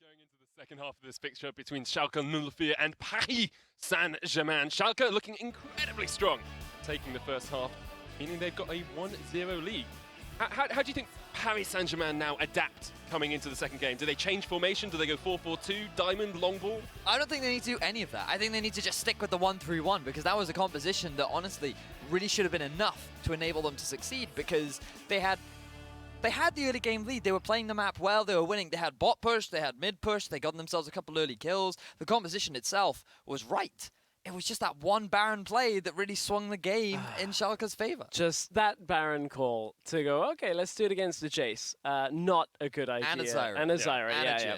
Going into the second half of this fixture between Schalke 04 and Paris Saint-Germain. Schalke looking incredibly strong, taking the first half, meaning they've got a 1-0 lead. How do you think Paris Saint-Germain now adapt coming into the second game? Do they change formation? Do they go 4-4-2, diamond, long ball? I don't think they need to do any of that. I think they need to just stick with the 1-3-1 because that was a composition that honestly really should have been enough to enable them to succeed because they had the early game lead. They were playing the map well. They were winning. They had bot push. They had mid push. They got themselves a couple early kills. The composition itself was right. It was just that one Baron play that really swung the game in Schalke's favor. Just that Baron call to go, okay, let's do it against the Jace. Not a good idea. And a Zyra. And a Zyra, yeah.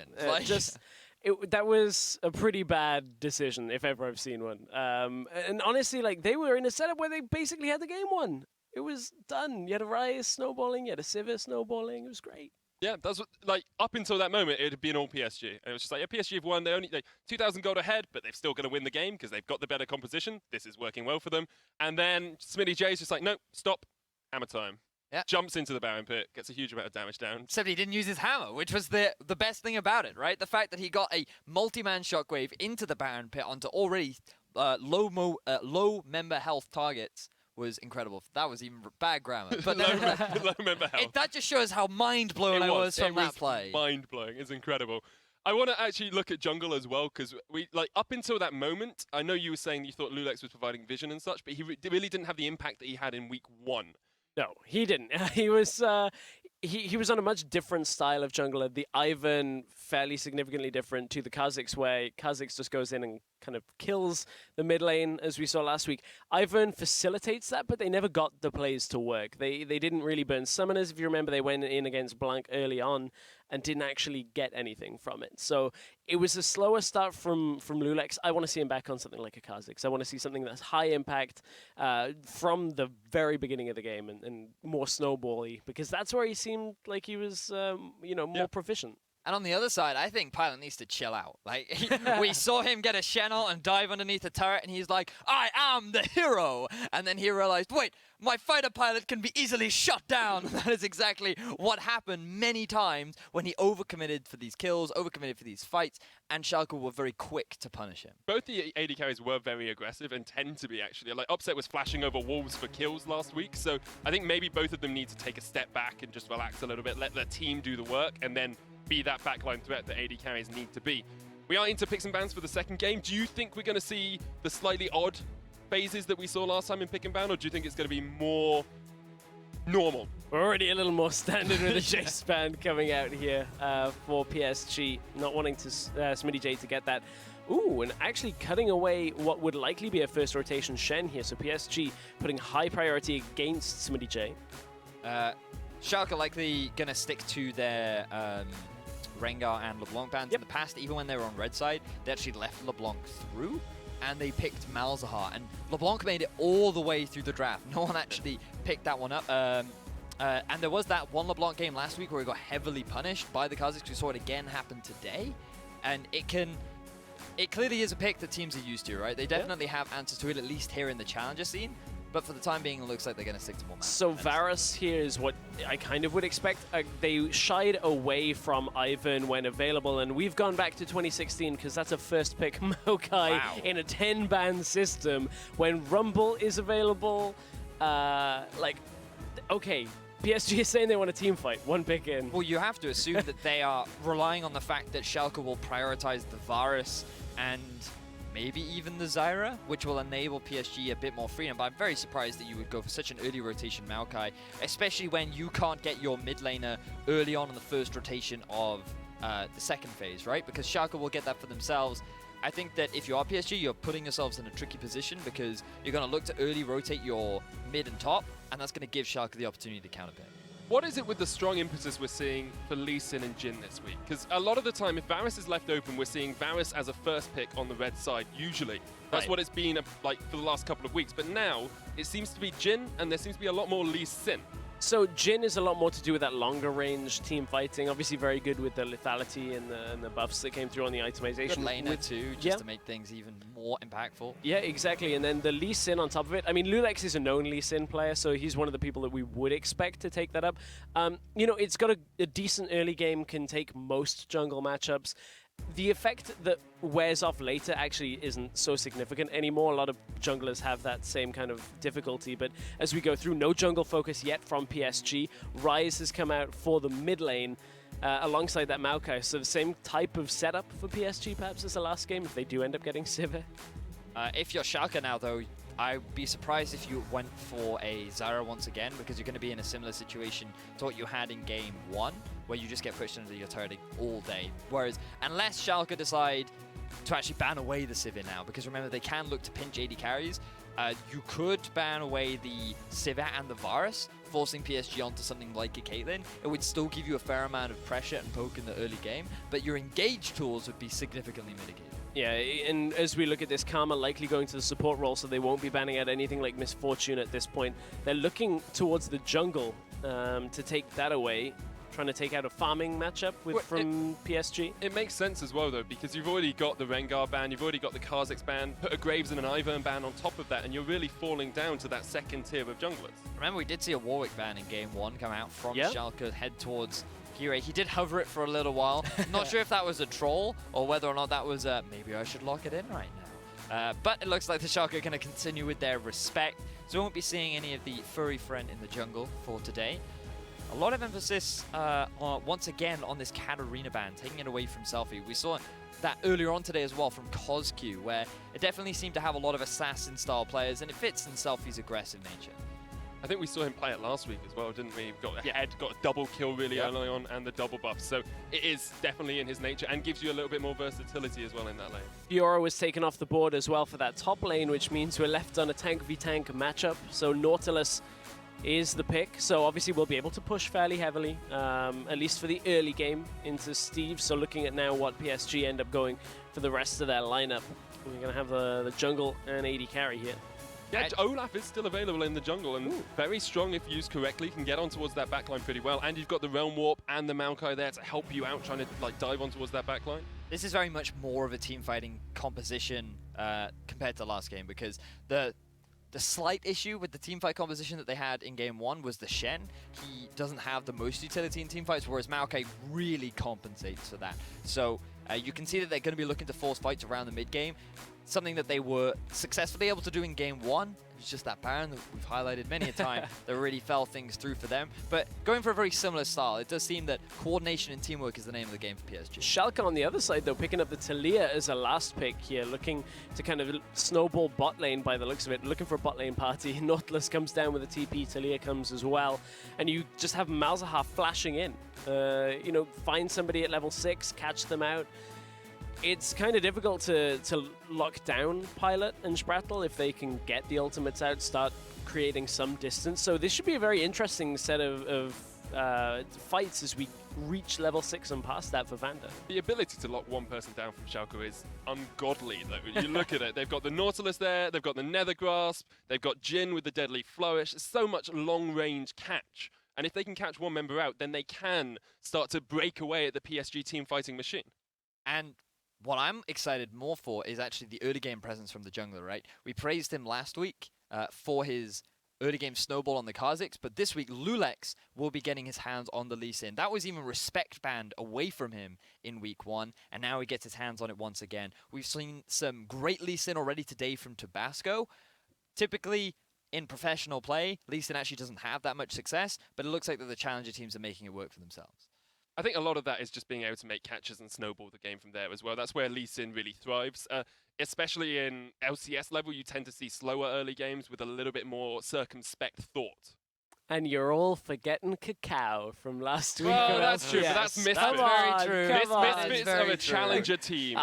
That was a pretty bad decision, if ever I've seen one. And honestly, like, they were in a setup where they basically had the game won. It was done. You had a Ryze snowballing, you had a Sivir snowballing. It was great. Yeah, that's what, like, up until that moment, it had been all PSG. And it was just like, yeah, PSG have won. They only 2,000 gold ahead, but they're still going to win the game because they've got the better composition. This is working well for them. And then Smitty J's just like, no, stop, hammer time. Yeah. Jumps into the Baron pit, gets a huge amount of damage down. Except he didn't use his hammer, which was the best thing about it, right? The fact that he got a multi-man shockwave into the Baron pit onto already low member health targets was incredible. That was even bad grammar. But low member health. That just shows how mind-blown I was from that play. Mind-blowing. It's incredible. I want to actually look at jungle as well, because we up until that moment, I know you were saying you thought Lulex was providing vision and such, but he really didn't have the impact that he had in week 1. No, he didn't. He was he was on a much different style of jungler. The Ivan, fairly significantly different to the Kha'Zix, where Kha'Zix just goes in and kind of kills the mid lane, as we saw last week. Ivan facilitates that, but they never got the plays to work. They didn't really burn summoners. If you remember, they went in against Blanc early on and didn't actually get anything from it. So it was a slower start from Lulex. I want to see him back on something like a Kha'Zix. I want to see something that's high impact from the very beginning of the game and more snowbally, because that's where he seemed like he was more proficient. And on the other side, I think Pilot needs to chill out. Like, we saw him get a channel and dive underneath the turret, and he's like, I am the hero! And then he realized, wait, my fighter pilot can be easily shut down. That is exactly what happened many times when he overcommitted for these kills, overcommitted for these fights, and Schalke were very quick to punish him. Both the AD carries were very aggressive and tend to be, actually. Like, Upset was flashing over walls for kills last week, so I think maybe both of them need to take a step back and just relax a little bit, let their team do the work, and then be that backline threat that AD carries need to be. We are into picks and bans for the second game. Do you think we're going to see the slightly odd phases that we saw last time in pick and ban, or do you think it's going to be more normal? We're already a little more standard with the Jace ban coming out here for PSG, not wanting to Smitty J to get that. Ooh, and actually cutting away what would likely be a first rotation Shen here, so PSG putting high priority against Smitty J. Schalke likely going to stick to their Rengar and LeBlanc bans. In the past, even when they were on red side, they actually left LeBlanc through, and they picked Malzahar. And LeBlanc made it all the way through the draft. No one actually picked that one up. And there was that one LeBlanc game last week where he got heavily punished by the Kha'Zix. We saw it again happen today. And it clearly is a pick that teams are used to, right? They definitely have answers to it, at least here in the challenger scene. But for the time being, it looks like they're going to stick to more maps. So Varus here is what I kind of would expect. They shied away from Ivan when available, and we've gone back to 2016 because that's a first pick Maokai in a 10-ban system. When Rumble is available, okay, PSG is saying they want a team fight, one pick in. Well, you have to assume that they are relying on the fact that Schalke will prioritize the Varus and maybe even the Zyra, which will enable PSG a bit more freedom. But I'm very surprised that you would go for such an early rotation Maokai, especially when you can't get your mid laner early on in the first rotation of the second phase, right? Because Schalke will get that for themselves. I think that if you are PSG, you're putting yourselves in a tricky position because you're going to look to early rotate your mid and top, and that's going to give Schalke the opportunity to counter pick. What is it with the strong impetus we're seeing for Lee Sin and Jhin this week? Because a lot of the time, if Varus is left open, we're seeing Varus as a first pick on the red side, usually. That's what it's been like for the last couple of weeks. But now, it seems to be Jhin, and there seems to be a lot more Lee Sin. So Jin is a lot more to do with that longer range team fighting. Obviously very good with the lethality and the buffs that came through on the itemization. Good laner too, just to make things even more impactful. Yeah, exactly. And then the Lee Sin on top of it. I mean, Lulex is a known Lee Sin player, so he's one of the people that we would expect to take that up. You know, it's got a decent early game, can take most jungle matchups. The effect that wears off later actually isn't so significant anymore. A lot of junglers have that same kind of difficulty, but as we go through, no jungle focus yet from PSG. Ryze has come out for the mid lane alongside that Maokai, so the same type of setup for PSG perhaps as the last game if they do end up getting Sivir. If you're Schalke now, though, I'd be surprised if you went for a Zyra once again, because you're going to be in a similar situation to what you had in Game 1, where you just get pushed into your turret all day. Whereas, unless Schalke decide to actually ban away the Sivir now, because remember, they can look to pinch AD carries, you could ban away the Sivir and the Varus, forcing PSG onto something like a Caitlyn. It would still give you a fair amount of pressure and poke in the early game, but your engage tools would be significantly mitigated. Yeah, and as we look at this, Karma likely going to the support role, so they won't be banning out anything like Misfortune at this point. They're looking towards the jungle to take that away, trying to take out a farming matchup from PSG. It makes sense as well, though, because you've already got the Rengar ban, you've already got the Kha'Zix ban, put a Graves and an Ivern ban on top of that, and you're really falling down to that second tier of junglers. Remember, we did see a Warwick ban in Game 1 come out from Schalke, head towards Kire. He did hover it for a little while. Not sure if that was a troll or whether or not that was maybe I should lock it in right now. But it looks like the Schalke are going to continue with their respect, so we won't be seeing any of the furry friend in the jungle for today. A lot of emphasis once again on this Katarina ban, taking it away from Selfie. We saw that earlier on today as well from CosQ, where it definitely seemed to have a lot of assassin-style players, and it fits in Selfie's aggressive nature. I think we saw him play it last week as well, didn't we? Got a head, got a double kill really early on, and the double buff. So it is definitely in his nature and gives you a little bit more versatility as well in that lane. Fiora was taken off the board as well for that top lane, which means we're left on a tank v tank matchup. So Nautilus is the pick. So obviously we'll be able to push fairly heavily, at least for the early game, into Steve. So looking at now what PSG end up going for the rest of their lineup. We're going to have the jungle and AD carry here. Yeah, Olaf is still available in the jungle and very strong if used correctly. Can get on towards that backline pretty well. And you've got the Realm Warp and the Maokai there to help you out, trying to like dive on towards that backline. This is very much more of a team fighting composition compared to last game, because the slight issue with the teamfight composition that they had in Game 1 was the Shen. He doesn't have the most utility in teamfights, whereas Maokai really compensates for that. So you can see that they're going to be looking to force fights around the mid-game, something that they were successfully able to do in Game 1. It's just that Baron that we've highlighted many a time that really fell things through for them. But going for a very similar style, it does seem that coordination and teamwork is the name of the game for PSG. Schalke on the other side, though, picking up the Talia as a last pick here, looking to kind of snowball bot lane by the looks of it, looking for a bot lane party. Nautilus comes down with a TP, Talia comes as well, and you just have Malzahar flashing in. You know, find somebody at level 6, catch them out. It's kind of difficult to lock down Pilot and Sprattle if they can get the ultimates out, start creating some distance. So this should be a very interesting set of fights as we reach level 6 and past that for Vanda. The ability to lock one person down from Schalke is ungodly, though. You look at it, they've got the Nautilus there, they've got the Nether Grasp, they've got Jin with the Deadly Flourish. There's so much long-range catch. And if they can catch one member out, then they can start to break away at the PSG team fighting machine. And what I'm excited more for is actually the early game presence from the jungler, right? We praised him last week for his early game snowball on the Kha'Zix, but this week Lulex will be getting his hands on the Lee Sin. That was even respect banned away from him in week 1, and now he gets his hands on it once again. We've seen some great Lee Sin already today from Tabasco. Typically, in professional play, Lee Sin actually doesn't have that much success, but it looks like that the challenger teams are making it work for themselves. I think a lot of that is just being able to make catches and snowball the game from there as well. That's where Lee Sin really thrives. Especially in LCS level, you tend to see slower early games with a little bit more circumspect thought. And you're all forgetting Cacao from last week. Well, that's true, but that's Misfits. That's very true. Misfits are a challenger team.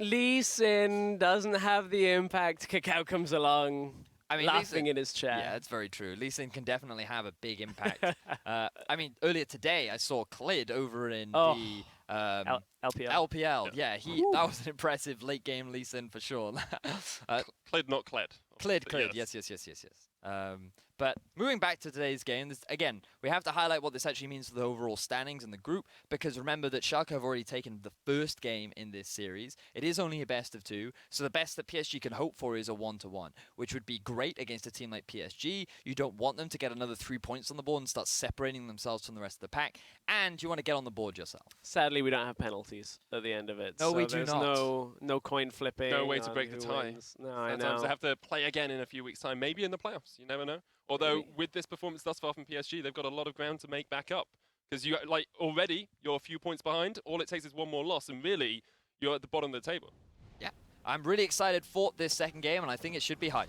Lee Sin doesn't have the impact. Cacao comes along. I mean, laughing in his chair. Yeah, that's very true. Lee Sin can definitely have a big impact. I mean, earlier today, I saw Clid over in the LPL. LPL, yeah, that was an impressive late game Lee Sin for sure. Clid, not Cled. Clid, yes. But moving back to today's game, again, we have to highlight what this actually means for the overall standings in the group, because remember that Schalke have already taken the first game in this series. It is only a best of 2, so the best that PSG can hope for is a 1-1, which would be great against a team like PSG. You don't want them to get another 3 points on the board and start separating themselves from the rest of the pack, and you want to get on the board yourself. Sadly, we don't have penalties at the end of it. No, so we do there's not. No coin flipping. No way to break the tie. Wins. No, I Sometimes know. they have to play again in a few weeks' time, maybe in the playoffs. You never know. Although with this performance thus far from PSG, they've got a lot of ground to make back up. Because you already you're a few points behind. All it takes is one more loss, and really you're at the bottom of the table. Yeah, I'm really excited for this second game, and I think it should be hype.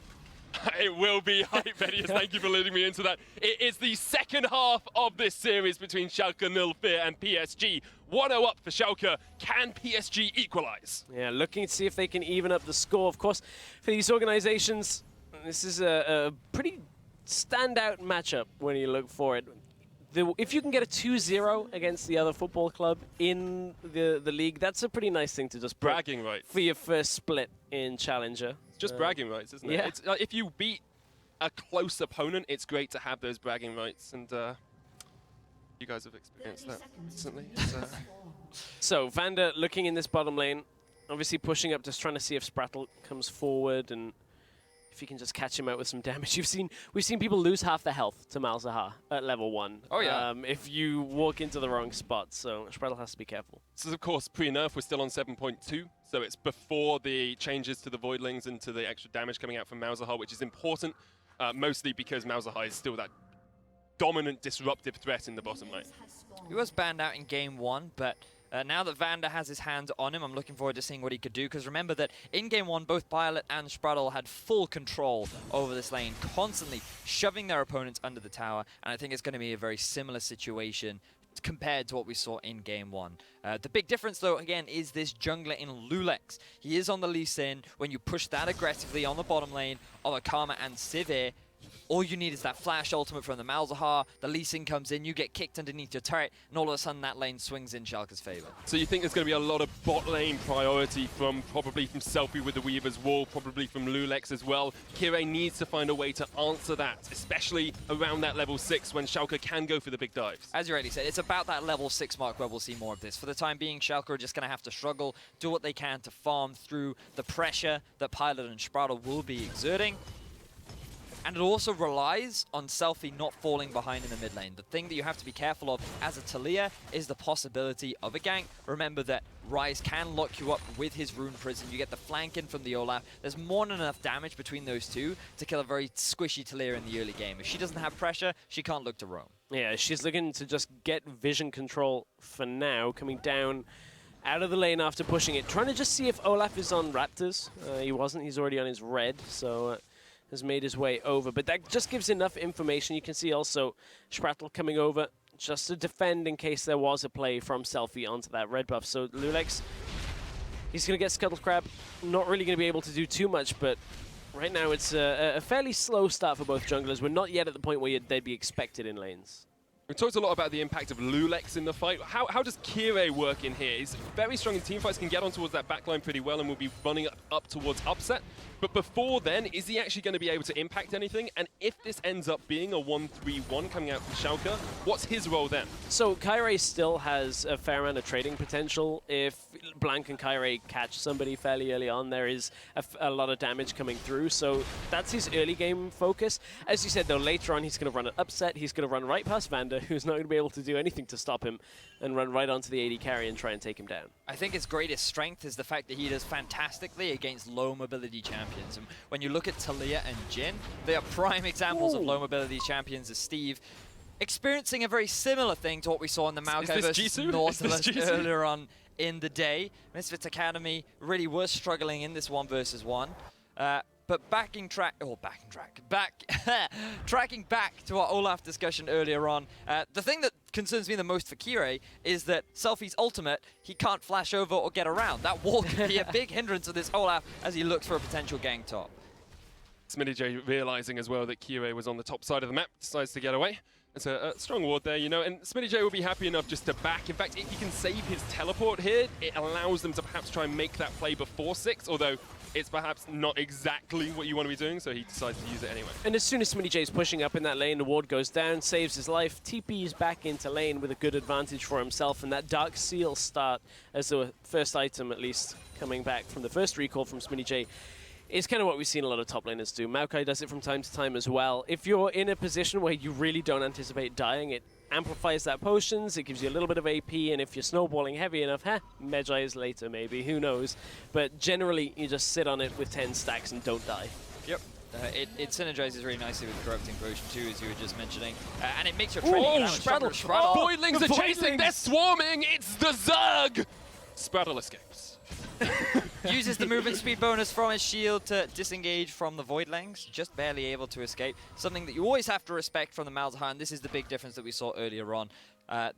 It will be hype, Vedius. Thank you for leading me into that. It is the second half of this series between Schalke 04 and PSG. 1-0 up for Schalke. Can PSG equalize? Yeah, looking to see if they can even up the score. Of course, for these organizations, this is a pretty standout matchup when you look for it. If you can get a 2-0 against the other football club in the league, that's a pretty nice thing to just put Bragging rights. for your first split in Challenger. It's just bragging rights, isn't it? Yeah. It's, if you beat a close opponent, it's great to have those bragging rights. And you guys have experienced that recently. So, Vander looking in this bottom lane, obviously pushing up, just trying to see if Sprattle comes forward and if he can just catch him out with some damage. We've seen people lose half their health to Malzahar at level 1. Oh, yeah. If you walk into the wrong spot, so Sprattle has to be careful. So, of course, pre-nerf, we're still on 7.2. So it's before the changes to the Voidlings and to the extra damage coming out from Malzahar, which is important, mostly because Malzahar is still that dominant, disruptive threat in the bottom lane. He was banned out in game 1, but now that Vander has his hands on him, I'm looking forward to seeing what he could do, because remember that in game 1, both Violet and Sprattle had full control over this lane, constantly shoving their opponents under the tower, and I think it's going to be a very similar situation compared to what we saw in game 1. The big difference, though, again, is this jungler in Lulex. He is on the Lee Sin. When you push that aggressively on the bottom lane of Akama and Sivir, all you need is that flash ultimate from the Malzahar, the Lee Sin comes in, you get kicked underneath your turret, and all of a sudden that lane swings in Schalke's favor. So you think there's going to be a lot of bot lane priority probably from Selfie with the Weaver's Wall, probably from Lulex as well. Kirei needs to find a way to answer that, especially around that level 6 when Schalke can go for the big dives. As you already said, it's about that level 6 mark where we'll see more of this. For the time being, Schalke are just going to have to struggle, do what they can to farm through the pressure that Pilot and Sprattle will be exerting. And it also relies on Selfie not falling behind in the mid lane. The thing that you have to be careful of as a Talia is the possibility of a gank. Remember that Ryze can lock you up with his Rune Prison. You get the flank in from the Olaf. There's more than enough damage between those two to kill a very squishy Talia in the early game. If she doesn't have pressure, she can't look to roam. Yeah, she's looking to just get vision control for now, coming down out of the lane after pushing it. Trying to just see if Olaf is on Raptors. He wasn't. He's already on his red, so has made his way over. But that just gives enough information. You can see also Sprattle coming over just to defend in case there was a play from Selfie onto that red buff. So Lulex, he's going to get Scuttle Crab. Not really going to be able to do too much, but right now it's a fairly slow start for both junglers. We're not yet at the point where they'd be expected in lanes. We talked a lot about the impact of Lulex in the fight. How does Kirei work in here? He's very strong in teamfights, can get on towards that backline pretty well, and will be running up towards upset. But before then, is he actually going to be able to impact anything? And if this ends up being a 1-3-1 coming out from Schalke, what's his role then? So Kirei still has a fair amount of trading potential. If Blanc and Kirei catch somebody fairly early on, there is a lot of damage coming through. So that's his early game focus. As you said, though, later on he's going to run an upset. He's going to run right past Vander, who's not going to be able to do anything to stop him, and run right onto the AD carry and try and take him down. I think his greatest strength is the fact that he does fantastically against low mobility champions. And when you look at Talia and Jhin, they are prime examples of low mobility champions as Steve, experiencing a very similar thing to what we saw in the Maokai versus Nautilus earlier on in the day. Misfits Academy really was struggling in this 1-versus-1. But tracking back to our Olaf discussion earlier on, the thing that concerns me the most for Kirei is that Selfie's ultimate, he can't flash over or get around. That wall could be a big hindrance of this Olaf as he looks for a potential gang top. SmittyJ realizing as well that Kirei was on the top side of the map, decides to get away. It's a strong ward there, you know, and SmittyJ will be happy enough just to back. In fact, if he can save his teleport here, it allows them to perhaps try and make that play before 6, although it's perhaps not exactly what you want to be doing, so he decides to use it anyway. And as soon as Smitty J's pushing up in that lane, the ward goes down, saves his life, TP's back into lane with a good advantage for himself, and that Dark Seal start as the first item, at least, coming back from the first recall from Smitty J, is kind of what we've seen a lot of top laners do. Maokai does it from time to time as well. If you're in a position where you really don't anticipate dying, it amplifies that potions, it gives you a little bit of AP, and if you're snowballing heavy enough, Magi is later maybe, who knows. But generally, you just sit on it with 10 stacks and don't die. Yep. It synergizes really nicely with Corrupting Potion too, as you were just mentioning. And it makes your trading Spraddle! Voidlings are chasing, they're swarming, it's the Zerg! Spraddle escapes. Uses the movement speed bonus from his shield to disengage from the Voidlings, just barely able to escape. Something that you always have to respect from the Malzahar, and this is the big difference that we saw earlier on.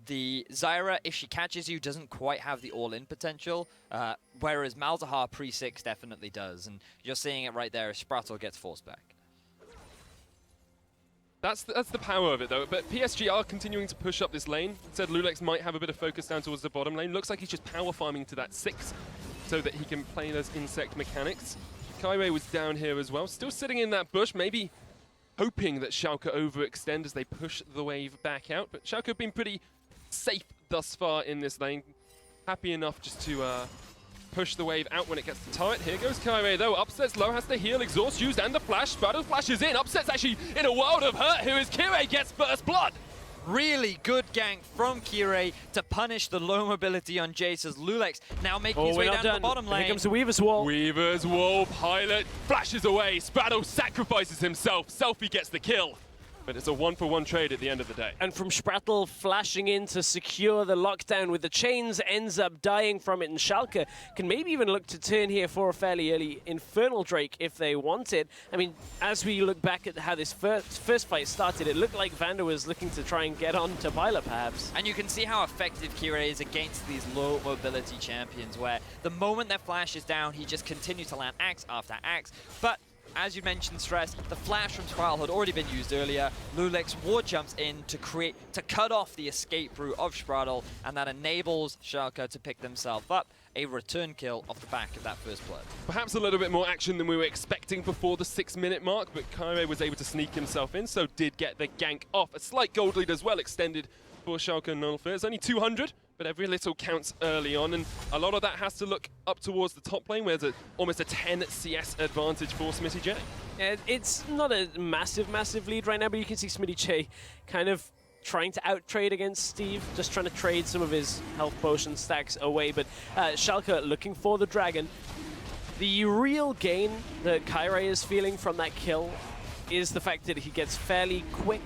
The Zyra, if she catches you, doesn't quite have the all-in potential, whereas Malzahar pre-6 definitely does, and you're seeing it right there as Spraddle gets forced back. That's the power of it, though. But PSG are continuing to push up this lane. Said Lulex might have a bit of focus down towards the bottom lane. Looks like he's just power farming to that 6 so that he can play those insect mechanics. Kaiwei was down here as well, still sitting in that bush, maybe hoping that Schalke overextend as they push the wave back out. But Schalke have been pretty safe thus far in this lane. Happy enough just to push the wave out when it gets to turret. Here goes Kaiwei though, Upset's low, has the heal, exhaust used, and the flash. Spraddle flashes in, Upset's actually in a world of hurt. Here is Kirei, gets first blood. Really good gank from Kirei to punish the low mobility on Jace as Lulex now making his way down to the bottom lane. Here comes the Weaver's Wall. Weaver's Wall, Pilot flashes away, Spraddle sacrifices himself, Selfie gets the kill. But it's a 1-for-1 trade at the end of the day. And from Spraddle flashing in to secure the lockdown with the chains, ends up dying from it, and Schalke can maybe even look to turn here for a fairly early Infernal Drake if they want it. I mean, as we look back at how this first fight started, it looked like Vander was looking to try and get on to Pilot, perhaps. And you can see how effective Kirei is against these low mobility champions, where the moment their flash is down, he just continues to land axe after axe. But as you mentioned, Stress, the flash from Spraddle had already been used earlier. Lulex ward jumps in to cut off the escape route of Spraddle, and that enables Schalke to pick themselves up a return kill off the back of that first blood. Perhaps a little bit more action than we were expecting before the 6-minute mark, but Kaiwei was able to sneak himself in, so did get the gank off. A slight gold lead as well extended for Schalke and Nullfair. It's only 200, but every little counts early on, and a lot of that has to look up towards the top lane, where there's almost a 10 CS advantage for Smitty J. Yeah, it's not a massive lead right now, but you can see Smitty J kind of trying to out-trade against Steve, just trying to trade some of his health potion stacks away, but Schalke looking for the dragon. The real gain that Kaiwei is feeling from that kill is the fact that he gets fairly quick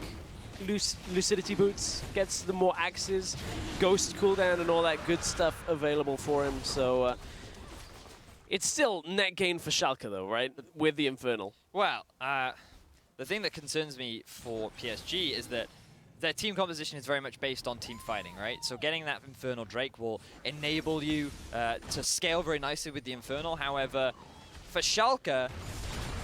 lucidity boots, gets the more axes, ghost cooldown, and all that good stuff available for him. So it's still net gain for Schalke though, right? With the Infernal. Well, the thing that concerns me for PSG is that their team composition is very much based on team fighting, right? So getting that Infernal Drake will enable you to scale very nicely with the Infernal. However, for Schalke,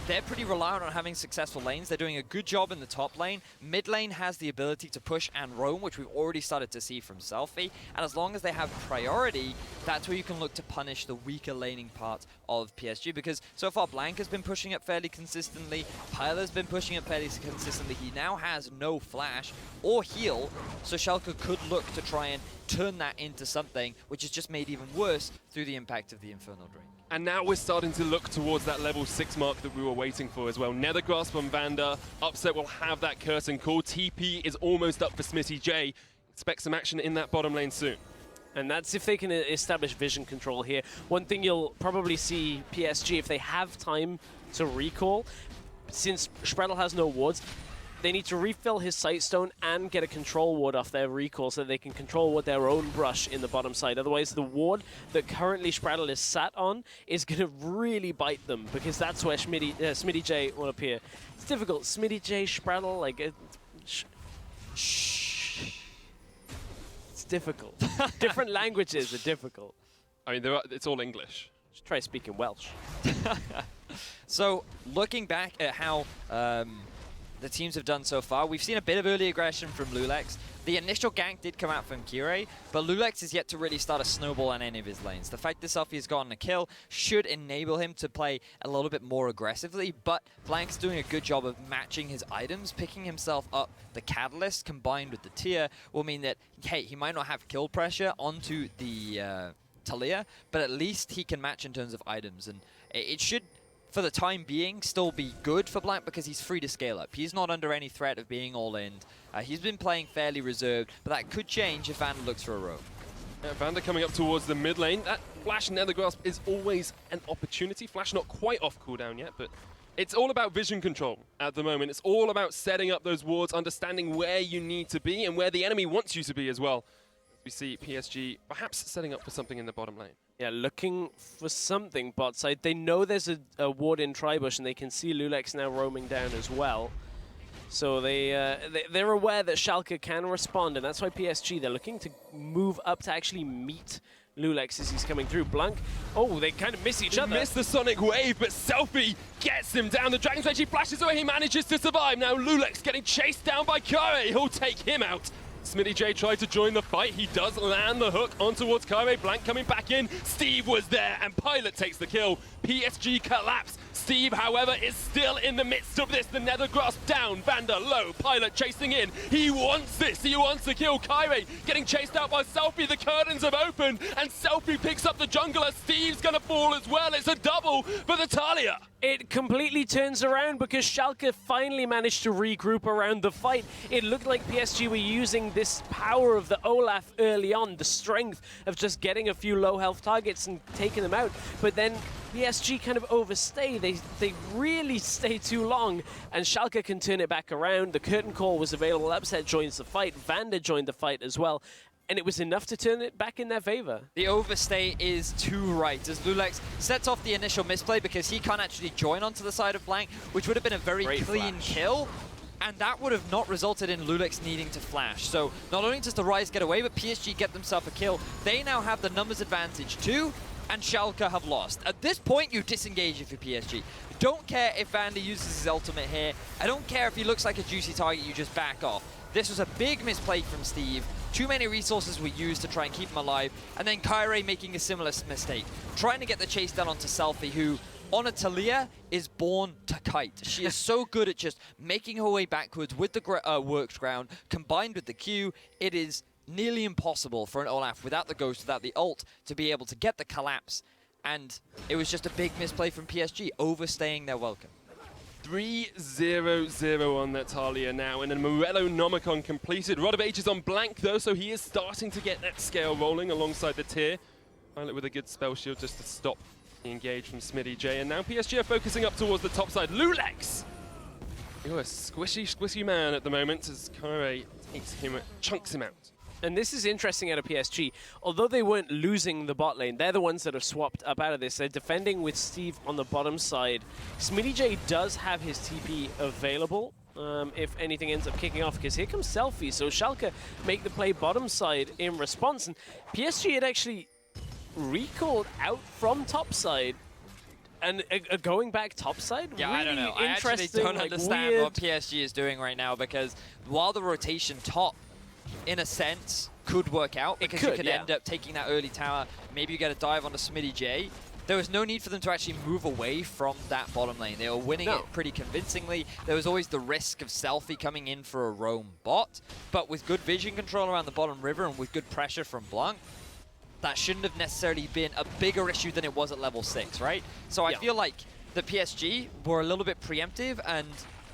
they're pretty reliant on having successful lanes. They're doing a good job in the top lane. Mid lane has the ability to push and roam, which we've already started to see from Selfie. And as long as they have priority, that's where you can look to punish the weaker laning part of PSG. Because so far, Blank has been pushing it fairly consistently. Pyla's been pushing it fairly consistently. He now has no flash or heal, so Schalke could look to try and turn that into something which is just made even worse through the impact of the Infernal Drake. And now we're starting to look towards that level 6 mark that we were waiting for as well. Nether Grasp on Vander. Upset will have that Curtain Call. TP is almost up for Smitty J. Expect some action in that bottom lane soon. And that's if they can establish vision control here. One thing you'll probably see PSG, if they have time to recall, since Spraddle has no wards, they need to refill his Sightstone and get a control ward off their recall so they can control ward their own brush in the bottom side. Otherwise, the ward that currently Spraddle is sat on is going to really bite them, because that's where Smitty J will appear. It's difficult. Smitty J, Spraddle, like... It's difficult. Different languages are difficult. I mean, it's all English. Just try speaking Welsh. So, looking back at how the teams have done so far. We've seen a bit of early aggression from Lulex. The initial gank did come out from Kire, but Lulex is yet to really start a snowball on any of his lanes. The fact that Selfie has gotten a kill should enable him to play a little bit more aggressively, but Blank's doing a good job of matching his items. Picking himself up the Catalyst combined with the Tier will mean that, hey, he might not have kill pressure onto the Talia, but at least he can match in terms of items. And it should, for the time being, still be good for Blank because he's free to scale up. He's not under any threat of being all-in. He's been playing fairly reserved, but that could change if Vander looks for a roam. Vander coming up towards the mid lane. That Flash Nether Grasp is always an opportunity. Flash not quite off cooldown yet, but it's all about vision control at the moment. It's all about setting up those wards, understanding where you need to be and where the enemy wants you to be as well. We see PSG perhaps setting up for something in the bottom lane. Yeah, looking for something bot side. They know there's a ward in Tribush, and they can see Lulex now roaming down as well. So they're aware that Schalke can respond, and that's why PSG, they're looking to move up to actually meet Lulex as he's coming through. Blank, oh, they kind of miss each other. Missed the Sonic Wave, but Selfie gets him down. The Dragon's Edge, he flashes away, he manages to survive. Now Lulex getting chased down by Kare. He'll take him out. Smitty J tried to join the fight. He does land the hook on towards Kare. Blank coming back in. Steve was there, and Pilot takes the kill. PSG collapse. Steve, however, is still in the midst of this. The Nether Grasp down. Vander low. Pilot chasing in. He wants this. He wants to kill Kare. Getting chased out by Selfie. The curtains have opened, and Selfie picks up the jungler. Steve's going to fall as well. It's a double for the Talia. It completely turns around because Schalke finally managed to regroup around the fight. It looked like PSG were using this power of the Olaf early on, the strength of just getting a few low health targets and taking them out. But then PSG kind of overstay. They really stay too long, and Schalke can turn it back around. The curtain call was available. Upset joins the fight. Vander joined the fight as well. And it was enough to turn it back in their favor. The overstay is too right as Lulex sets off the initial misplay because he can't actually join onto the side of Blank, which would have been a very clean kill. And that would have not resulted in Lulex needing to flash. So not only does the Rise get away, but PSG get themselves a kill. They now have the numbers advantage too, and Schalke have lost. At this point, you disengage if you're PSG. Don't care if Vander uses his ultimate here. I don't care if he looks like a juicy target, you just back off. This was a big misplay from Steve. Too many resources were used to try and keep him alive. And then Kire making a similar mistake. Trying to get the chase down onto Selfie, who on a Talia is born to kite. She is so good at just making her way backwards with the worked ground, combined with the Q. It is nearly impossible for an Olaf without the Ghost, without the ult, to be able to get the collapse. And it was just a big misplay from PSG, overstaying their welcome. 3-0-0 on that Talia now, and a Morello Nomicon completed. Rod of Ages on Blank though, so he is starting to get that scale rolling alongside the tier. Pilot with a good spell shield just to stop the engage from Smitty J, and now PSG are focusing up towards the top side. Lulex! You're a squishy man at the moment as Kare takes him, chunks him out. And this is interesting out of PSG. Although they weren't losing the bot lane, they're the ones that are swapped up out of this. They're defending with Steve on the bottom side. Smitty J does have his TP available if anything ends up kicking off, because here comes Selfie. So Schalke make the play bottom side in response. And PSG had actually recalled out from top side. And going back topside, yeah, really I don't know. I actually don't understand weird. what PSG is doing right now, because while the rotation top, in a sense, could work out, because you could end up taking that early tower. Maybe you get a dive onto Smitty J. There was no need for them to actually move away from that bottom lane. They were winning it pretty convincingly. There was always the risk of Selfie coming in for a roam bot, but with good vision control around the bottom river and with good pressure from Blanc, that shouldn't have necessarily been a bigger issue than it was at level 6, right? So I feel like the PSG were a little bit preemptive, and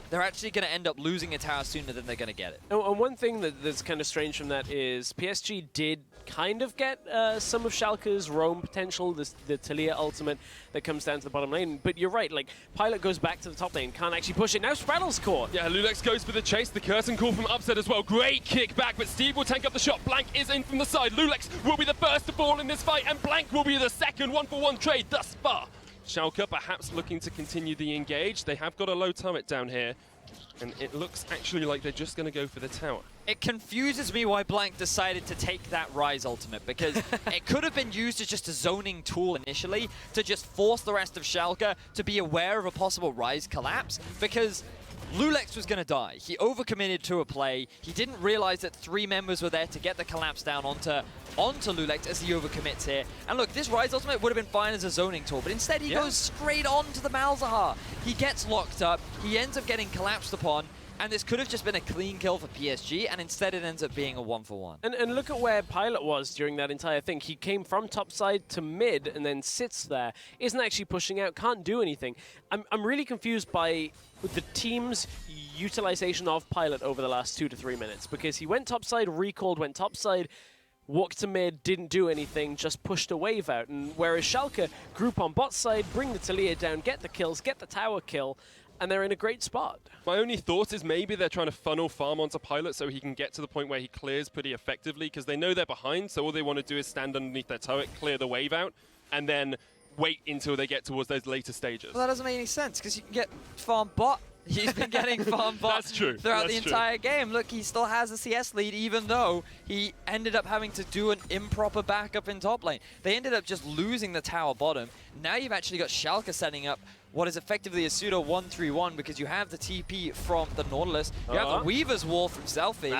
they're actually going to end up losing a tower sooner than they're going to get it. And one thing that's kind of strange from that is PSG did kind of get some of Schalke's roam potential, the Talia ultimate that comes down to the bottom lane. But you're right, like, Pilot goes back to the top lane, can't actually push it. Now Spraddle's caught. Yeah, Lulex goes for the chase. The curtain call from Upset as well. Great kick back, but Steve will tank up the shot. Blank is in from the side. Lulex will be the first to fall in this fight, and Blank will be the second. 1-for-1 trade thus far. Schalke perhaps looking to continue the engage. They have got a low turret down here, and it looks actually like they're just going to go for the tower. It confuses me why Blank decided to take that Rise ultimate, because it could have been used as just a zoning tool initially to just force the rest of Schalke to be aware of a possible Rise collapse, because Lulex was going to die. He overcommitted to a play. He didn't realize that 3 members were there to get the collapse down onto Lulex as he overcommits here. And look, this Rise ultimate would have been fine as a zoning tool, but instead he goes straight on to the Malzahar. He gets locked up. He ends up getting collapsed upon. And this could have just been a clean kill for PSG, and instead it ends up being a 1-for-1. And look at where Pilot was during that entire thing. He came from top side to mid and then sits there, isn't actually pushing out, can't do anything. I'm really confused by the team's utilization of Pilot over the last 2 to 3 minutes, because he went top side, recalled, went top side, walked to mid, didn't do anything, just pushed a wave out. And whereas Schalke group on bot side, bring the Talia down, get the kills, get the tower kill, and they're in a great spot. My only thought is maybe they're trying to funnel farm onto Pilot so he can get to the point where he clears pretty effectively, because they know they're behind, so all they want to do is stand underneath their turret, clear the wave out, and then wait until they get towards those later stages. Well, that doesn't make any sense, because you can get farm bot. He's been getting farm bot throughout the entire game. Look, he still has a CS lead, even though he ended up having to do an improper backup in top lane. They ended up just losing the tower bottom. Now you've actually got Schalke setting up what is effectively a pseudo 1-3-1, because you have the TP from the Nautilus, you have the Weaver's Wall from Selfie.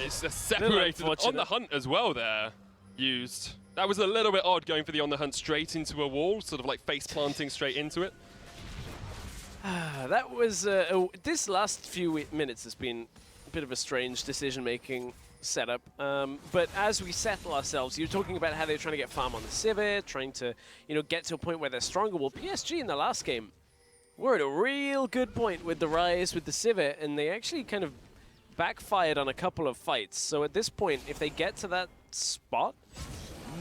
It's separated on the hunt as well there, used. That was a little bit odd, going for the on the hunt straight into a wall, sort of like face planting straight into it. That was, this last few minutes has been a bit of a strange decision-making setup. But as we settle ourselves, you're talking about how they're trying to get farm on the Civet, trying to, get to a point where they're stronger. Well, PSG in the last game were at a real good point with the Rise, with the Civet, and they actually kind of backfired on a couple of fights. So at this point, if they get to that spot,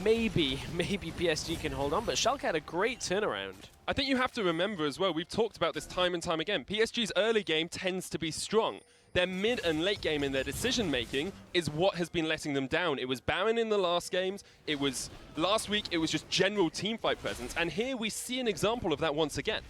maybe PSG can hold on. But Schalke had a great turnaround. I think you have to remember as well, we've talked about this time and time again, PSG's early game tends to be strong. Their mid and late game in their decision-making is what has been letting them down. It was Baron in the last games. It was last week, it was just general teamfight presence. And here we see an example of that once again.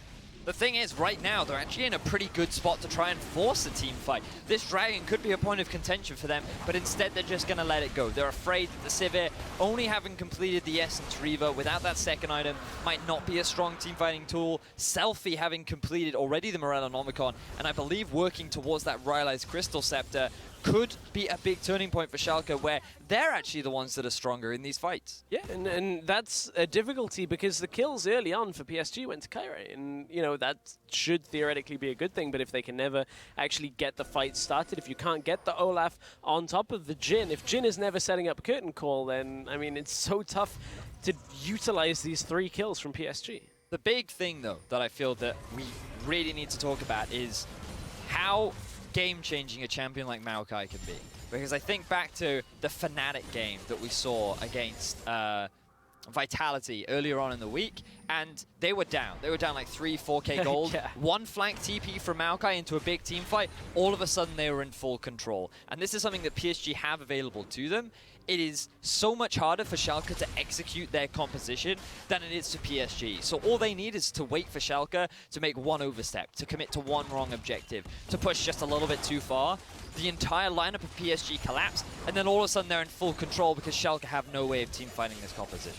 The thing is, right now, they're actually in a pretty good spot to try and force a team fight. This Dragon could be a point of contention for them, but instead they're just going to let it go. They're afraid that the Civet, only having completed the Essence Reaver without that second item, might not be a strong team fighting tool. Selfie having completed already the Morellonomicon, and I believe working towards that Rylai's Crystal Scepter, could be a big turning point for Schalke, where they're actually the ones that are stronger in these fights. Yeah, and that's a difficulty, because the kills early on for PSG went to Kairi, and that should theoretically be a good thing. But if they can never actually get the fight started, if you can't get the Olaf on top of the Jhin, if Jhin is never setting up Curtain Call, then I mean it's so tough to utilize these 3 kills from PSG. The big thing though that I feel that we really need to talk about is how game-changing a champion like Maokai can be. Because I think back to the Fnatic game that we saw against Vitality earlier on in the week, and they were down. They were down like 3-4k gold. Yeah. One flank TP from Maokai into a big team fight. All of a sudden they were in full control. And this is something that PSG have available to them. It is so much harder for Schalke to execute their composition than it is to PSG. So all they need is to wait for Schalke to make one overstep, to commit to one wrong objective, to push just a little bit too far. The entire lineup of PSG collapsed, and then all of a sudden they're in full control because Schalke have no way of team fighting this composition.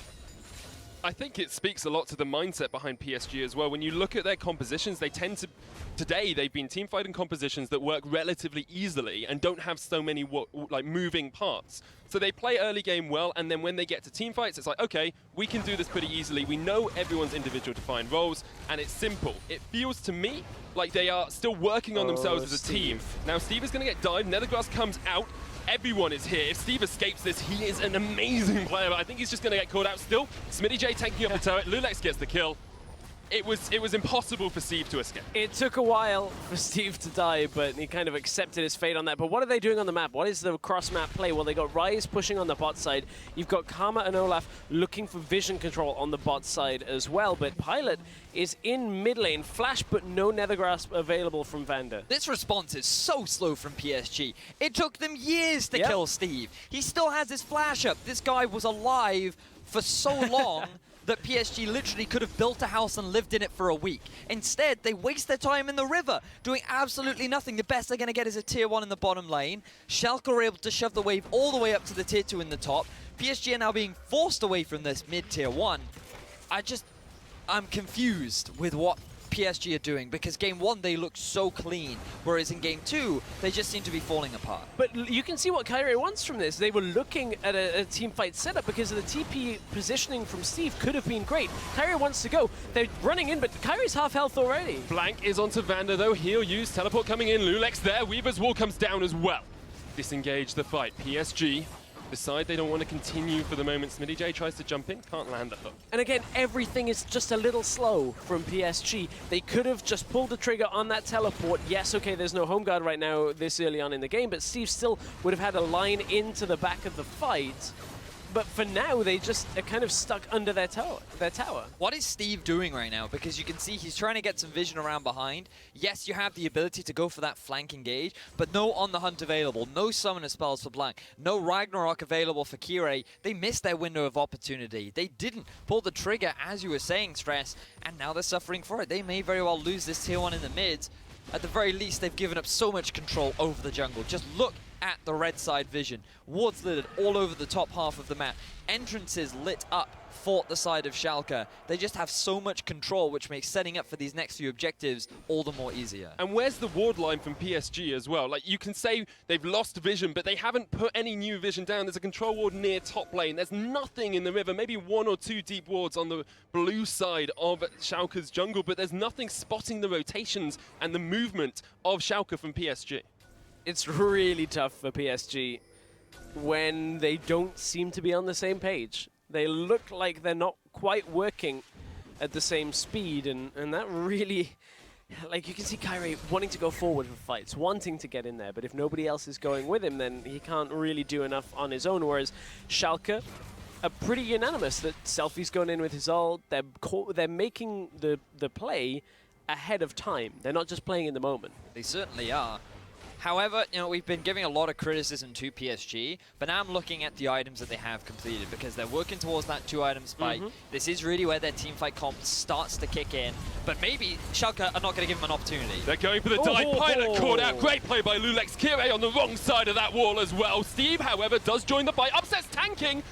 I think it speaks a lot to the mindset behind PSG as well. When you look at their compositions, they tend to... Today, they've been teamfighting compositions that work relatively easily and don't have so many moving parts. So they play early game well, and then when they get to teamfights, it's like, okay, we can do this pretty easily. We know everyone's individual defined roles, and it's simple. It feels to me like they are still working on themselves as a team. Now, Steve is going to get dived. Nethergrass comes out. Everyone is here. If Steve escapes this, he is an amazing player, but I think he's just going to get called out still. Smitty J tanking up the turret. Lulex gets the kill. It was impossible for Steve to escape. It took a while for Steve to die, but he kind of accepted his fate on that. But what are they doing on the map? What is the cross-map play? Well, they got Ryze pushing on the bot side. You've got Karma and Olaf looking for vision control on the bot side as well. But Pilot is in mid lane. Flash, but no Nethergrasp available from Vander. This response is so slow from PSG. It took them years to kill Steve. He still has his flash up. This guy was alive for so long that PSG literally could have built a house and lived in it for a week. Instead, they waste their time in the river, doing absolutely nothing. The best they're going to get is a tier 1 in the bottom lane. Schalke are able to shove the wave all the way up to the tier 2 in the top. PSG are now being forced away from this mid-tier 1. I'm confused with what PSG are doing, because game 1 they looked so clean, whereas in game 2 they just seem to be falling apart. But you can see what Kyrie wants from this. They were looking at a team fight setup because of the TP positioning from Steve could have been great. Kyrie wants to go. They're running in, but Kyrie's half health already. Blank is onto Vander though. He'll use teleport coming in. Lulex there. Weaver's wall comes down as well. Disengage the fight. PSG decide they don't want to continue for the moment. Smitty J tries to jump in, can't land the hook. And again, everything is just a little slow from PSG. They could have just pulled the trigger on that teleport. Yes, okay, there's no home guard right now this early on in the game, but Steve still would have had a line into the back of the fight. But for now, they just are kind of stuck under their tower. What is Steve doing right now? Because you can see he's trying to get some vision around behind. Yes, you have the ability to go for that flank engage, but no on the hunt available. No summoner spells for Blank. No Ragnarok available for Kirei. They missed their window of opportunity. They didn't pull the trigger, as you were saying, Stress, and now they're suffering for it. They may very well lose this tier 1 in the mids. At the very least, they've given up so much control over the jungle. Just look at the red side vision. Wards littered all over the top half of the map. Entrances lit up for the side of Schalke. They just have so much control, which makes setting up for these next few objectives all the more easier. And where's the ward line from PSG as well? Like, you can say they've lost vision, but they haven't put any new vision down. There's a control ward near top lane. There's nothing in the river, maybe 1 or 2 deep wards on the blue side of Schalke's jungle, but there's nothing spotting the rotations and the movement of Schalke from PSG. It's really tough for PSG when they don't seem to be on the same page. They look like they're not quite working at the same speed, and that really, like, you can see Kyrie wanting to go forward for fights, wanting to get in there, but if nobody else is going with him, then he can't really do enough on his own, whereas Schalke are pretty unanimous that Selfie's going in with his ult. They're making the play ahead of time. They're not just playing in the moment. They certainly are. However, you know, we've been giving a lot of criticism to PSG, but now I'm looking at the items that they have completed because they're working towards that 2-item spike. This is really where their team fight comp starts to kick in, but maybe Schalke are not going to give them an opportunity. They're going for the dive. Pilot caught out. Great play by Lulex. Kirei on the wrong side of that wall as well. Steve, however, does join the fight. Upset's tanking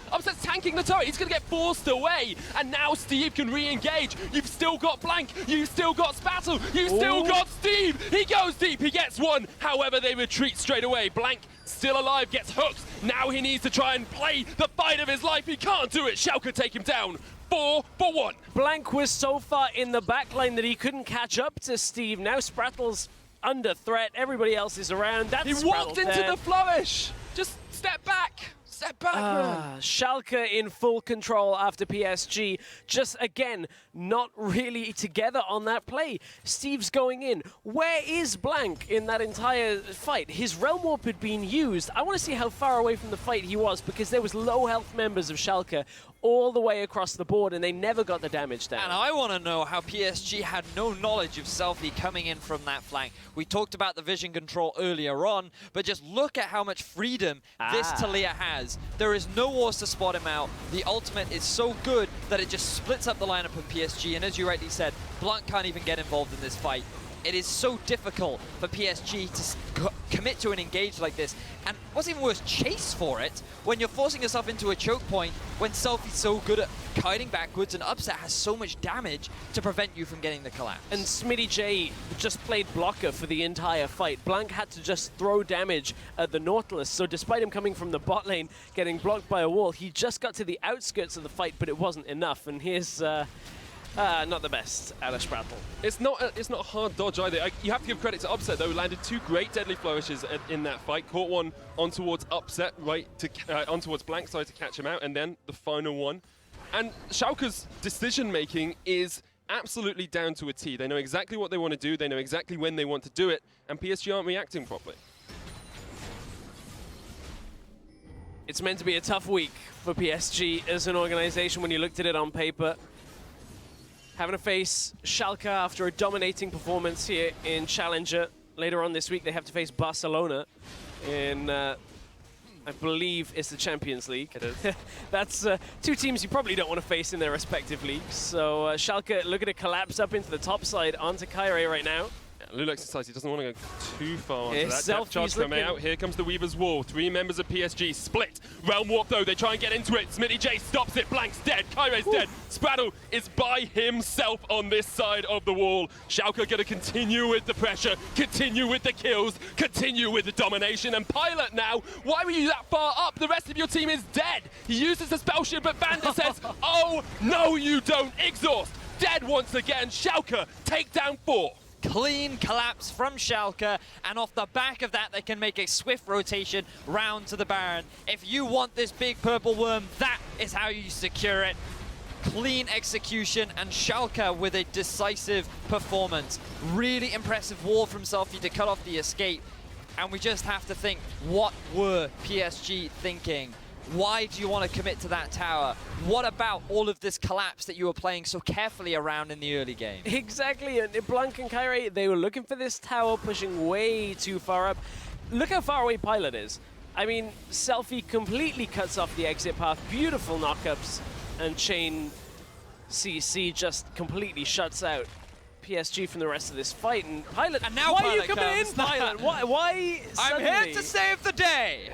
the turret. He's going to get forced away, and now Steve can re-engage. You've still got Blank. You've still got Spattle. You've still got Steve. He goes deep. He gets one. However, they retreat straight away. Blank still alive, gets hooked. Now he needs to try and play the fight of his life. He can't do it. Schalke take him down. 4-1. Blank was so far in the back line that he couldn't catch up to Steve. Now Sprattle's under threat. Everybody else is around. That's He walked into the flourish. Just step back. Step back, man. Schalke in full control after PSG. Just, again, not really together on that play. Steve's going in. Where is Blank in that entire fight? His Realm Warp had been used. I want to see how far away from the fight he was because there was low health members of Schalke all the way across the board, and they never got the damage down. And I want to know how PSG had no knowledge of Selfie coming in from that flank. We talked about the vision control earlier on, but just look at how much freedom this Talia has. There is no wars to spot him out. The ultimate is so good that it just splits up the lineup of PSG, and as you rightly said, Blanc can't even get involved in this fight. It is so difficult for PSG to commit to an engage like this. And what's even worse, chase for it when you're forcing yourself into a choke point when Selfie's so good at kiting backwards and Upset has so much damage to prevent you from getting the collapse. And Smitty J just played blocker for the entire fight. Blank had to just throw damage at the Nautilus, so despite him coming from the bot lane, getting blocked by a wall, he just got to the outskirts of the fight, but it wasn't enough. And here's not the best out of Sprattle. It's not a hard dodge either. You have to give credit to Upset though. Landed 2 great deadly flourishes in that fight. Caught one on towards Upset, right to on towards Blank side to catch him out, and then the final one. And Schalke's decision making is absolutely down to a T. They know exactly what they want to do. They know exactly when they want to do it, and PSG aren't reacting properly. It's meant to be a tough week for PSG as an organization when you looked at it on paper. Having to face Schalke after a dominating performance here in Challenger. Later on this week, they have to face Barcelona in, I believe, it's the Champions League. It is. That's 2 teams you probably don't want to face in their respective leagues. So Schalke looking to collapse up into the top side onto Kyrie right now. Yeah, Lulex Society doesn't want to go too far onto It's that. Depth charge coming looking- out. Here comes the Weaver's Wall. 3 members of PSG split. Realm Warp though, they try and get into it. Smitty J stops it. Blank's dead. Kaire's dead. Spraddle is by himself on this side of the wall. Schalke gonna continue with the pressure, continue with the kills, continue with the domination. And Pilot now, why were you that far up? The rest of your team is dead. He uses the spell shield, but Bandit says, oh, no you don't. Exhaust, dead once again. Schalke take down 4. Clean collapse from Schalke, and off the back of that they can make a swift rotation round to the Baron. If you want this big purple worm, that is how you secure it. Clean execution, and Schalke with a decisive performance. Really impressive wall from Selfie to cut off the escape, and we just have to think, what were PSG thinking? Why do you want to commit to that tower? What about all of this collapse that you were playing so carefully around in the early game? Exactly, and Blanc and Kairi, they were looking for this tower, pushing way too far up. Look how far away Pilot is. I mean, Selfie completely cuts off the exit path, beautiful knockups, and Chain CC just completely shuts out PSG from the rest of this fight. And Pilot, And now why Pilot are you coming in, comes. Pilot? Why I'm suddenly? here to save the day!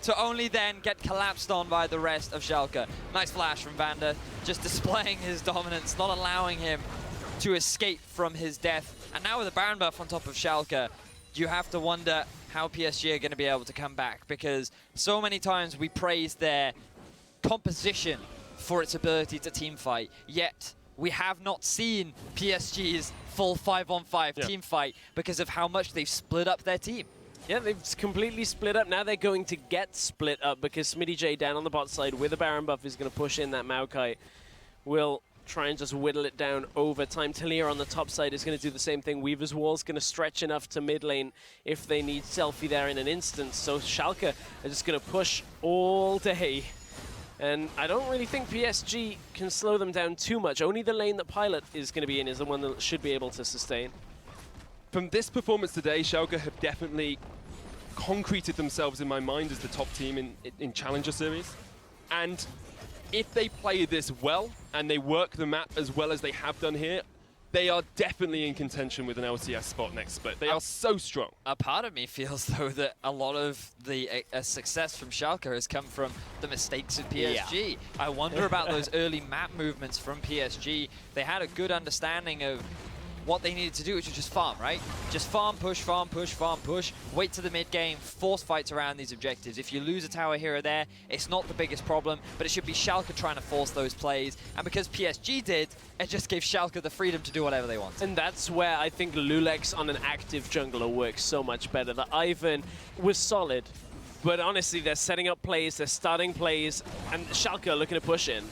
To only then get collapsed on by the rest of Schalke. Nice flash from Vander, just displaying his dominance, not allowing him to escape from his death. And now with a Baron buff on top of Schalke, you have to wonder how PSG are going to be able to come back, because so many times we praise their composition for its ability to team fight, yet we have not seen PSG's full 5-on-5 team fight because of how much they've split up their team. Yeah, they've completely split up. Now they're going to get split up because Smitty J down on the bot side with a Baron buff is going to push in that Maokai. Will try and just whittle it down over time. Talia on the top side is going to do the same thing. Weaver's Wall's going to stretch enough to mid lane if they need Selfie there in an instant. So Schalke are just going to push all day. And I don't really think PSG can slow them down too much. Only the lane that Pilot is going to be in is the one that should be able to sustain. From this performance today, Schalke have definitely concreted themselves in my mind as the top team in Challenger Series. And if they play this well and they work the map as well as they have done here, they are definitely in contention with an LCS spot next split. They are so strong. A part of me feels, though, that a lot of the success from Schalke has come from the mistakes of PSG. Yeah. I wonder about those early map movements from PSG. They had a good understanding of what they needed to do, which was just farm, right? Just farm, push, farm, push, farm, push. Wait to the mid game, force fights around these objectives. If you lose a tower here or there, it's not the biggest problem, but it should be Schalke trying to force those plays. And because PSG did, it just gave Schalke the freedom to do whatever they want. And that's where I think Lulex on an active jungler works so much better. The Ivan was solid, but honestly, they're setting up plays, they're starting plays, and Schalke are looking to push in.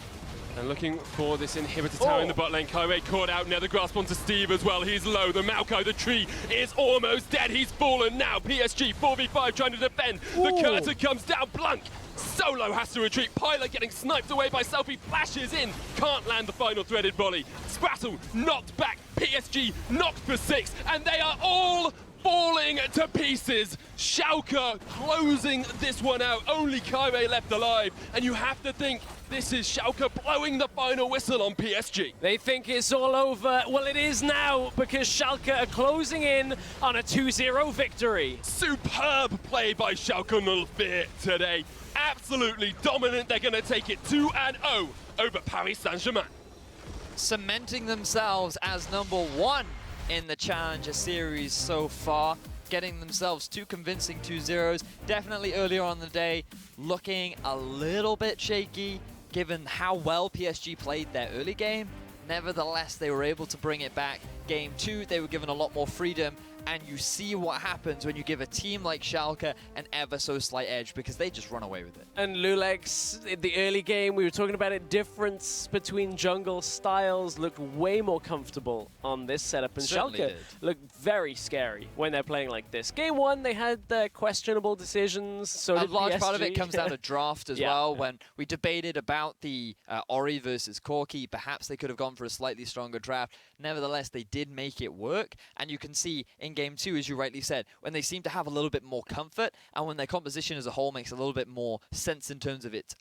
And looking for this inhibitor tower in the bot lane. Kaire caught out, now the grasp onto Steve as well. He's low, the Maokai, the tree is almost dead. He's fallen now. PSG 4v5 trying to defend. The curtain comes down, Blanc. Solo has to retreat. Pilot getting sniped away by Selfie, flashes in. Can't land the final threaded volley. Sprattle knocked back. PSG knocked for 6, and they are all falling to pieces. Schalke closing this one out. Only Kaire left alive. And you have to think this is Schalke blowing the final whistle on PSG. They think it's all over. Well, it is now, because Schalke are closing in on a 2-0 victory. Superb play by Schalke 04 today. Absolutely dominant. They're going to take it 2-0 over Paris Saint-Germain. Cementing themselves as #1 in the Challenger Series so far, getting themselves 2 convincing 2-0s. Definitely earlier on in the day, looking a little bit shaky, given how well PSG played their early game. Nevertheless, they were able to bring it back. Game 2, they were given a lot more freedom, and you see what happens when you give a team like Schalke an ever so slight edge, because they just run away with it. And Lulex, in the early game, we were talking about it, difference between jungle styles, looked way more comfortable on this setup. And Certainly Schalke did. looked very scary when they're playing like this. Game 1, they had questionable decisions, so A did large PSG. part of it comes down to draft as Yeah. well. When we debated about the Ori versus Corki, perhaps they could have gone for a slightly stronger draft. Nevertheless, they did make it work, and you can see in Game 2, as you rightly said, when they seem to have a little bit more comfort, and when their composition as a whole makes a little bit more sense in terms of its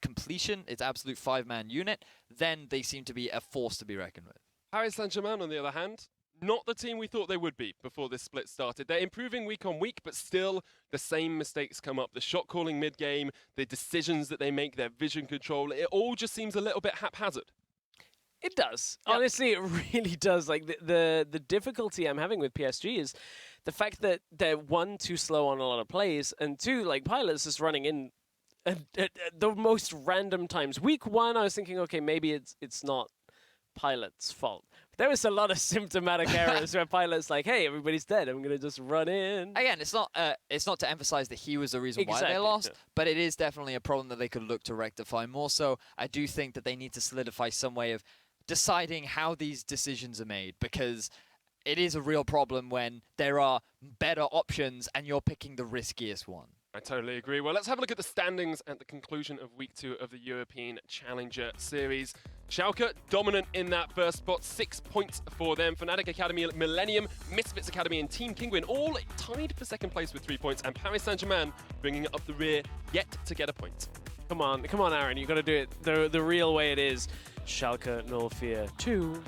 completion, its absolute 5-man unit, then they seem to be a force to be reckoned with. Paris Saint-Germain, on the other hand, not the team we thought they would be before this split started. They're improving week on week, but still the same mistakes come up. The shot calling mid-game, the decisions that they make, their vision control, it all just seems a little bit haphazard. It does. Yep. Honestly, it really does. Like the difficulty I'm having with PSG is the fact that they're, one, too slow on a lot of plays, and two, like Pilot's just running in at the most random times. Week 1, I was thinking, okay, maybe it's not Pilot's fault. There was a lot of symptomatic errors where Pilot's like, hey, everybody's dead. I'm going to just run in. Again, it's not to emphasize that he was the reason why they lost, but it is definitely a problem that they could look to rectify. More so, I do think that they need to solidify some way of deciding how these decisions are made, because it is a real problem when there are better options and you're picking the riskiest one. I totally agree. Well, let's have a look at the standings at the conclusion of week 2 of the European Challenger Series. Schalke dominant in that first spot, 6 points for them. Fnatic Academy, Millennium, Misfits Academy, and Team Kinguin all tied for second place with 3 points. And Paris Saint-Germain bringing up the rear, yet to get a point. Come on, Aaron. You got to do it the real way it is. Schalke 04 2.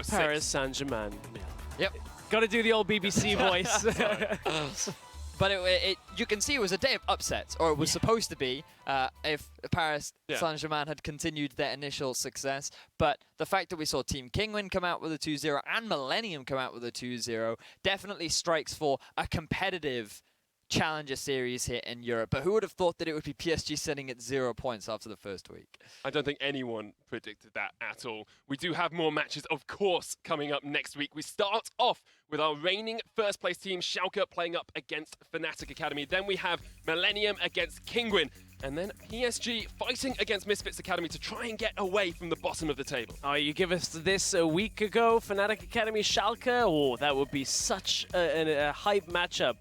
Paris Saint-Germain. Yep. Got to do the old BBC voice. But you can see it was a day of upsets, or it was supposed to be, if Paris Saint-Germain had continued their initial success. But the fact that we saw Team Kinguin come out with a 2-0 and Millennium come out with a 2-0 definitely strikes for a competitive Challenger Series here in Europe. But who would have thought that it would be PSG sitting at 0 points after the first week? I don't think anyone predicted that at all. We do have more matches, of course, coming up next week. We start off with our reigning first place team, Schalke, playing up against Fnatic Academy. Then we have Millennium against Kinguin. And then PSG fighting against Misfits Academy to try and get away from the bottom of the table. Oh, you give us this a week ago, Fnatic Academy, Schalke? Oh, that would be such a hype matchup.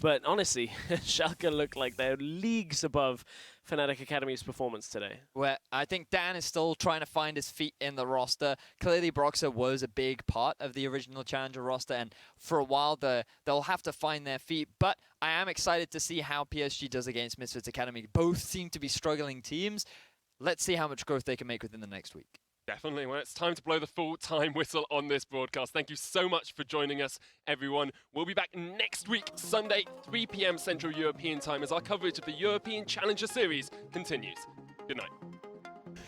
But honestly, Schalke look like they're leagues above Fnatic Academy's performance today. Well, I think Dan is still trying to find his feet in the roster. Clearly, Broxah was a big part of the original Challenger roster, and for a while, they'll have to find their feet. But I am excited to see how PSG does against Misfits Academy. Both seem to be struggling teams. Let's see how much growth they can make within the next week. Definitely. Well, it's time to blow the full-time whistle on this broadcast. Thank you so much for joining us, everyone. We'll be back next week, Sunday, 3 p.m. Central European Time, as our coverage of the European Challenger Series continues. Good night.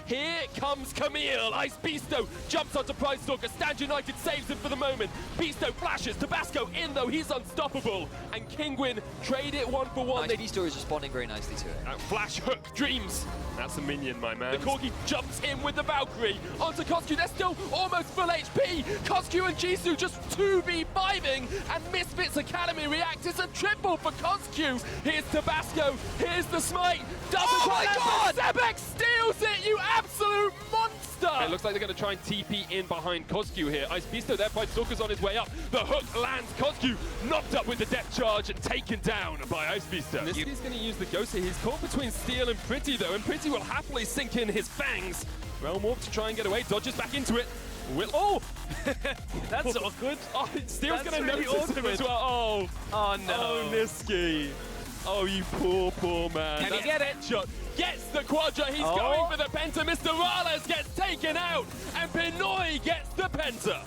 Here comes Camille. Ice Beasto jumps onto Pride Stalker. Stand United saves him for the moment. Beasto flashes. Tabasco in, though. He's unstoppable. And Kinguin trade it 1-for-1. Ice Beasto is responding very nicely to it. Flash hook dreams. That's a minion, my man. The Corgi jumps in with the Valkyrie. Onto Kosku. They're still almost full HP. Kosku and Jisoo just 2v5ing. And Misfits Academy react. It's a triple for Kosku. Here's Tabasco. Here's the smite. Oh my God! Sebek steals it, you absolute monster! It looks like they're going to try and TP in behind Kosku here. Ice Beasto there, Pride Stalker's on his way up. The hook lands. Kosku knocked up with the depth charge and taken down by Ice Beasto. He's going to use the Ghost here. He's caught between Steel and Pretty though, and Pretty will happily sink in his fangs. Realm Warp to try and get away, dodges back into it. Oh! That's awkward. Oh, Steel's going to really notice him as well. Oh no. Oh, Niski. Oh, you poor man. Can he get it? Shot. Gets the Quadra. He's going for the Penta. Mr. Rales gets taken out. And Pinoy gets the Penta.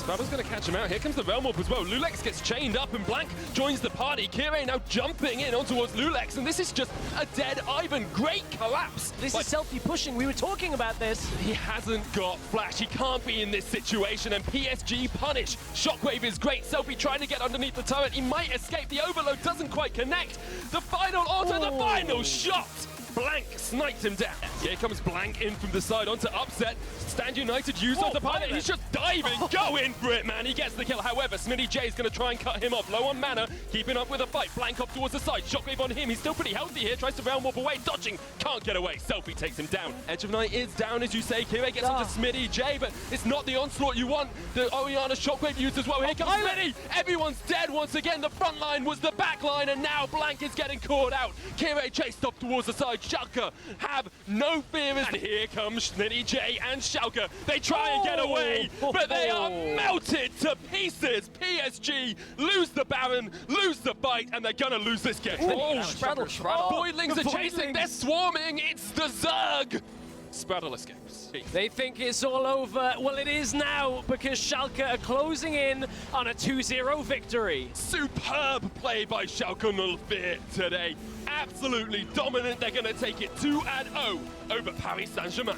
Spabba's going to catch him out. Here comes the Realm Warp as well. Lulex gets chained up and Blank joins the party. Kire now jumping in on towards Lulex. And this is just a dead Ivan. Great collapse. This is Selfie pushing. We were talking about this. He hasn't got Flash. He can't be in this situation. And PSG punish. Shockwave is great. Selfie trying to get underneath the turret. He might escape. The overload doesn't quite connect. The final auto, the final shot. Blank sniped him down. Here comes Blank in from the side onto Upset. Stand United used on the pilot. He's just diving, going for it, man. He gets the kill. However, Smitty J is going to try and cut him off. Low on mana, keeping up with a fight. Blank off towards the side. Shockwave on him. He's still pretty healthy here. Tries to Realm Warp away. Dodging. Can't get away. Selfie takes him down. Edge of Night is down, as you say. Kire gets onto Smitty J, but it's not the onslaught you want. The Oriana Shockwave used as well. Here comes Smitty. Everyone's dead once again. The front line was the back line, and now Blank is getting caught out. Kire chased off towards the side. Schalke have no fear. And here comes Smitty J and Schalke. They try and get away, but they are melted to pieces. PSG lose the Baron, lose the fight, and they're gonna lose this game. Straddle. Voidlings are chasing. They're swarming. It's the Zerg. Spraddle escapes. They think it's all over. Well, it is now, because Schalke are closing in on a 2-0 victory. Superb play by Schalke 04 today. Absolutely dominant. They're going to take it 2-0 over Paris Saint-Germain.